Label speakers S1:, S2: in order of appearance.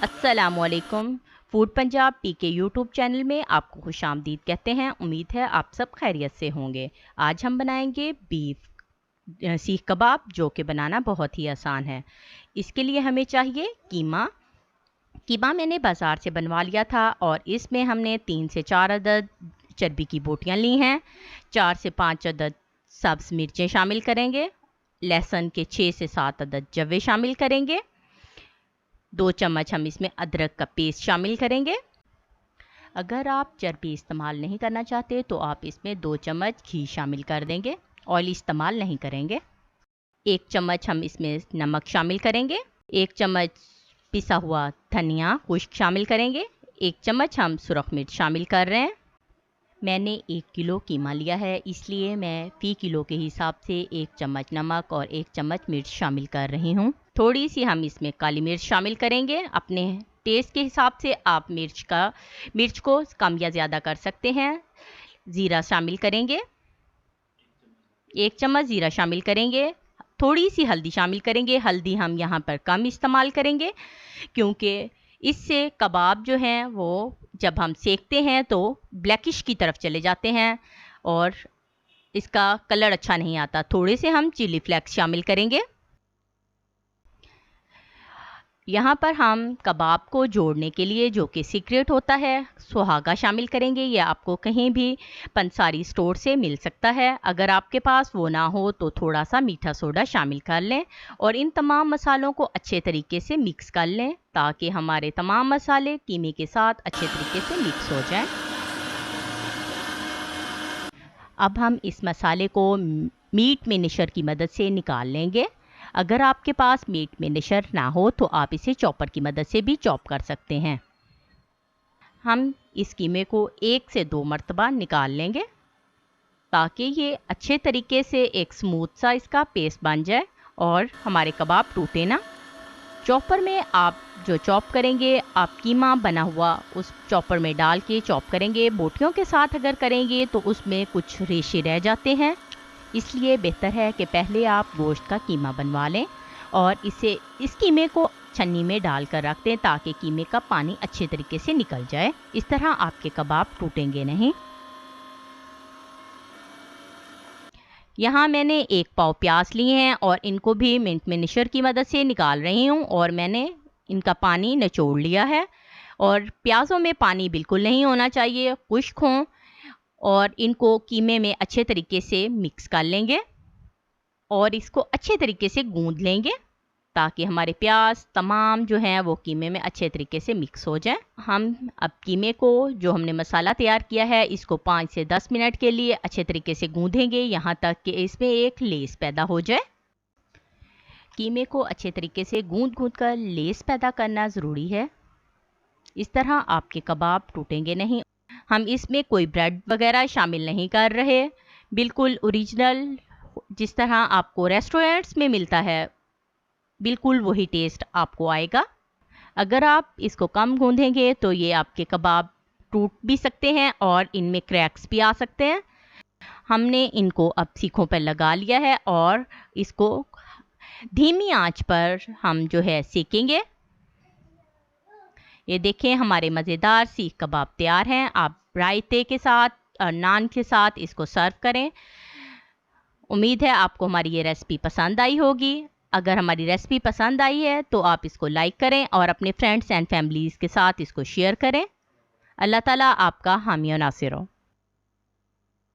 S1: अस्सलामुअलैकुम। Food Punjab T के YouTube channel में आपको खुशामदीद कहते हैं। उम्मीद है आप सब खैरियत से होंगे। आज हम बनाएंगे सीख कबाब, जो कि बनाना बहुत ही आसान है। इसके लिए हमें चाहिए कीमा। कीमा मैंने बाज़ार से बनवा लिया था और इसमें हमने 3 से 4 अदद चर्बी की बोटियां ली हैं। 4 से 5 अदद सब्ज़ मिर्चें शामिल करेंगे। लहसुन के 6 से 7 अदद जवे शामिल करेंगे। 2 चम्मच हम इसमें अदरक का पेस्ट शामिल करेंगे। अगर आप चर्बी इस्तेमाल नहीं करना चाहते तो आप इसमें 2 चम्मच घी शामिल कर देंगे। ऑयल इस्तेमाल नहीं करेंगे। 1 चम्मच हम इसमें नमक शामिल करेंगे। 1 चम्मच पिसा हुआ धनिया खुश्क शामिल करेंगे। 1 चम्मच हम सुरख मिर्च शामिल कर रहे हैं। मैंने 1 किलो कीमा लिया है, इसलिए मैं फ़ी किलो के हिसाब से 1 चम्मच नमक और 1 चम्मच मिर्च शामिल कर रही हूँ। थोड़ी सी हम इसमें काली मिर्च शामिल करेंगे। अपने टेस्ट के हिसाब से आप मिर्च को कम या ज़्यादा कर सकते हैं। ज़ीरा शामिल करेंगे। 1 चम्मच ज़ीरा शामिल करेंगे। थोड़ी सी हल्दी शामिल करेंगे। हल्दी हम यहाँ पर कम इस्तेमाल करेंगे, क्योंकि इससे कबाब जो हैं वो जब हम सेकते हैं तो ब्लैकिश की तरफ चले जाते हैं और इसका कलर अच्छा नहीं आता। थोड़े से हम चिली फ्लेक्स शामिल करेंगे। यहाँ पर हम कबाब को जोड़ने के लिए, जो कि सीक्रेट होता है, सुहागा शामिल करेंगे। यह आपको कहीं भी पंसारी स्टोर से मिल सकता है। अगर आपके पास वो ना हो तो थोड़ा सा मीठा सोडा शामिल कर लें और इन तमाम मसालों को अच्छे तरीके से मिक्स कर लें, ताकि हमारे तमाम मसाले कीमे के साथ अच्छे तरीके से मिक्स हो जाएं। अब हम इस मसाले को मीट मिक्सचर की मदद से निकाल लेंगे। अगर आपके पास मीट मिक्सचर ना हो तो आप इसे चॉपर की मदद से भी चॉप कर सकते हैं। हम इस कीमे को 1 से 2 मरतबा निकाल लेंगे, ताकि ये अच्छे तरीके से एक स्मूथ सा इसका पेस्ट बन जाए और हमारे कबाब टूटे ना। चॉपर में आप जो चॉप करेंगे, आप कीमा बना हुआ उस चॉपर में डाल के चॉप करेंगे। बोटियों के साथ अगर करेंगे तो उसमें कुछ रेशे रह जाते हैं, इसलिए बेहतर है कि पहले आप गोश्त का कीमा बनवा लें और इस कीमे को छन्नी में डाल कर रख दें, ताकि कीमे का पानी अच्छे तरीके से निकल जाए। इस तरह आपके कबाब टूटेंगे नहीं। यहाँ मैंने 1 पाव प्याज लिए हैं और इनको भी मिंट मिक्सचर की मदद से निकाल रही हूँ और मैंने इनका पानी निचोड़ लिया है। और प्याज़ों में पानी बिल्कुल नहीं होना चाहिए, खुश्क हों। और इनको कीमे में अच्छे तरीके से मिक्स कर लेंगे और इसको अच्छे तरीके से गूंद लेंगे, ताकि हमारे प्याज तमाम जो हैं वो कीमे में अच्छे तरीके से मिक्स हो जाए। हम अब कीमे को, जो हमने मसाला तैयार किया है, इसको 5 से 10 मिनट के लिए अच्छे तरीके से गूंदेंगे, यहाँ तक कि इसमें एक लेस पैदा हो जाए। कीमे को अच्छे तरीके से गूंद कर लेस पैदा करना ज़रूरी है। इस तरह आपके कबाब टूटेंगे नहीं। हम इसमें कोई ब्रेड वगैरह शामिल नहीं कर रहे, बिल्कुल ओरिजिनल जिस तरह आपको रेस्टोरेंट्स में मिलता है, बिल्कुल वही टेस्ट आपको आएगा। अगर आप इसको कम गूंदेंगे तो ये आपके कबाब टूट भी सकते हैं और इनमें क्रैक्स भी आ सकते हैं। हमने इनको अब सीखों पर लगा लिया है और इसको धीमी आंच पर हम जो है सेकेंगे। ये देखें, हमारे मज़ेदार सीख कबाब तैयार हैं। आप रायते के साथ और नान के साथ इसको सर्व करें। उम्मीद है आपको हमारी ये रेसिपी पसंद आई होगी। अगर हमारी रेसिपी पसंद आई है तो आप इसको लाइक करें और अपने फ्रेंड्स एंड फैमिलीज़ के साथ इसको शेयर करें। अल्लाह ताला आपका हामी और नासिर हो।